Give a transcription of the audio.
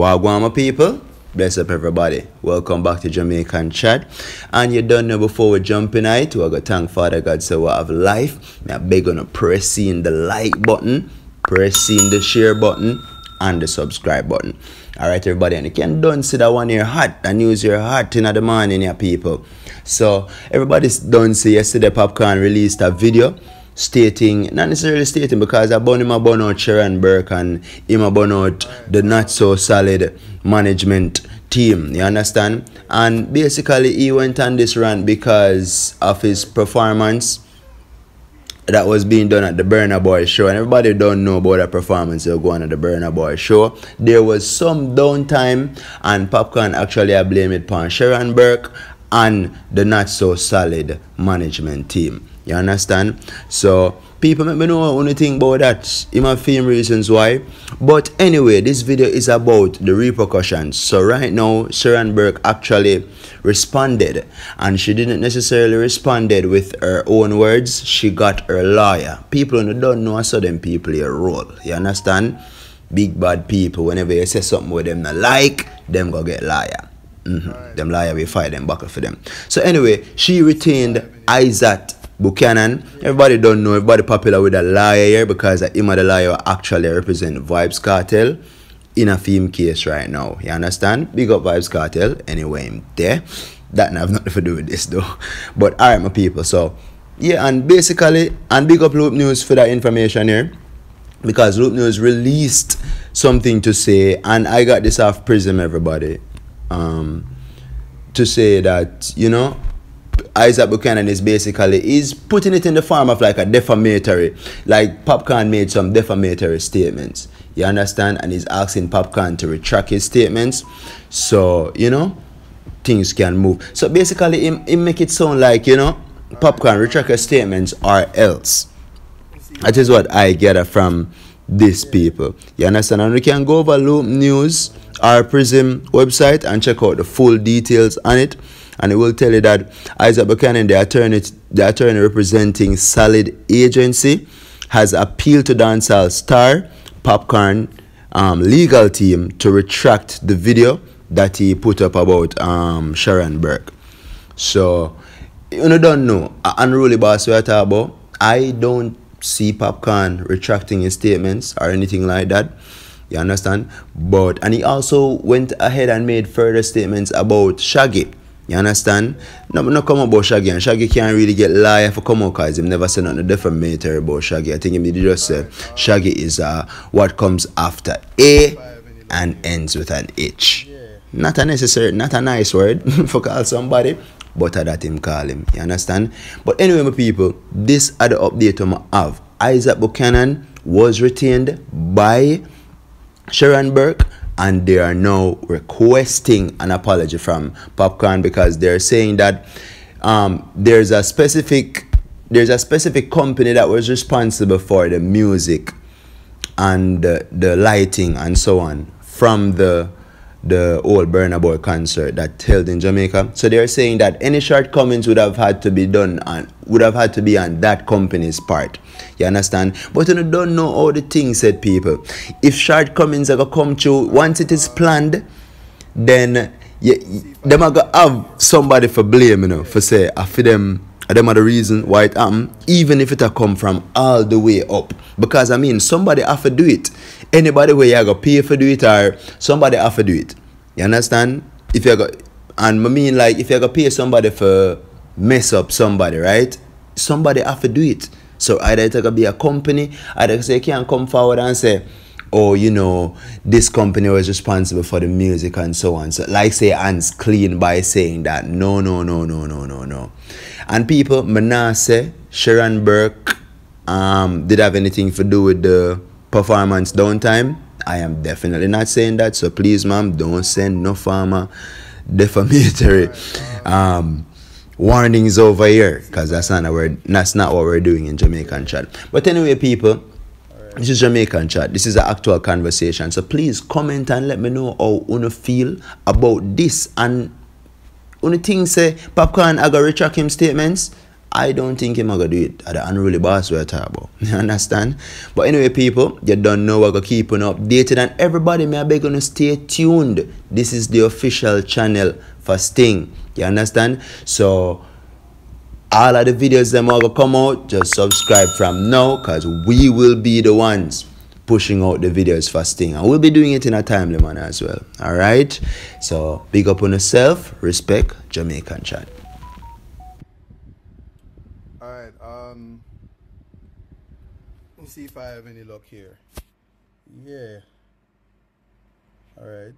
Wagwan, my people. Bless up everybody. Welcome back to Jamaican Chat. And you don't know, before we jump in it, we gotta thank Father God so we have life. I beg on pressing the like button, pressing the share button, and the subscribe button. Alright everybody, and you can don't see that one here hot and use your heart in the morning, your people. So everybody's done see yesterday Popcaan released a video stating, not necessarily stating, because I born him out Sharon Burke and him out the not so solid management team, you understand? And basically he went on this rant because of his performance that was being done at the Burna Boy show, and everybody don't know about that performance that going on at the Burna Boy show. There was some downtime, and Popcaan actually I blame it upon Sharon Burke and the not so solid management team. You understand? So people let me know only thing about that. You might feel reasons why. But anyway, this video is about the repercussions. So right now, Sharon Burke actually responded, and she didn't necessarily responded with her own words. She got her lawyer. People who don't know, so them people here roll. You understand? Big bad people. Whenever you say something with them not like, them go get lawyer. Them lawyer will fight them buckle for them. So anyway, she retained Isat Buchanan. Everybody don't know, everybody popular with a liar here because him and the liar actually represent Vybz Kartel in a film case right now. You understand? Big up Vybz Kartel. Anyway, I'm there. That have nothing to do with this though. But alright, my people. So yeah, and basically, and big up Loop News for that information here, because Loop News released something to say, and I got this off Prism, everybody, to say that, you know, Isat Buchanan is putting it in the form of like a defamatory, like Popcaan made some defamatory statements, you understand, and he's asking Popcaan to retract his statements so, you know, things can move. So basically he make it sound like, you know, Popcaan retract his statements or else. That is what I get from these people, you understand. And we can go over Loop News, our Prism website, and check out the full details on it. And it will tell you that Isat Buchanan, the attorney representing Solid Agency, has appealed to dancehall star Popcaan legal team to retract the video that he put up about Sharon Burke. So, you don't know, unruly boss we are talking about. I don't see Popcaan retracting his statements or anything like that. You understand? But, and he also went ahead and made further statements about Shaggy. You understand? No come about Shaggy, and Shaggy can't really get liar for come out because he never said nothing defamatory about Shaggy. I think he just said Shaggy is what comes after A and ends with an H. Not a nice word for call somebody, but that him call him. You understand? But anyway, my people, this other update I have. Isat Buchanan was retained by Sharon Burke, and they are now requesting an apology from Popcaan because they're saying that there's a specific company that was responsible for the music and the lighting and so on from the old Burna Boy concert that held in Jamaica. So they're saying that any shortcomings would have had to be done and would have had to be on that company's part. You understand? But you don't know all the things, said people. If shortcomings are gonna come true, once it is planned, then them are gonna have somebody for blame, you know, for say for them are the reason why it happened, even if it have come from all the way up. Because I mean, somebody have to do it. Anybody where you gonna pay for do it, or somebody have to do it. You understand? If you got, and I mean, like, if you gonna pay somebody for mess up somebody, right? Somebody have to do it. So either it's gonna be a company, either say you can't come forward and say, oh, you know, this company was responsible for the music and so on. So like say hands clean by saying that no. And people, Manasseh, Sharon Burke did have anything to do with the performance downtime. I am definitely not saying that. So please, ma'am, don't send no farmer defamatory warnings over here, because that's not what we're doing in Jamaican Chat. But anyway, people, this is Jamaican Chat. This is an actual conversation. So please comment and let me know how you feel about this. And only thing say Popcaan I gotta retract him statements, I don't think him gonna do it at the unruly boss we're talking about. You understand? But anyway, people, you don't know we're gonna keep on updated, and everybody may I beg you to stay tuned. This is the official channel for Sting. You understand? So all of the videos them are gonna come out, just subscribe from now, because we will be the ones pushing out the videos for Sting, and we'll be doing it in a timely manner as well. Alright? So big up on yourself, respect, Jamaican chat. Alright, let's see if I have any luck here. Yeah. Alright.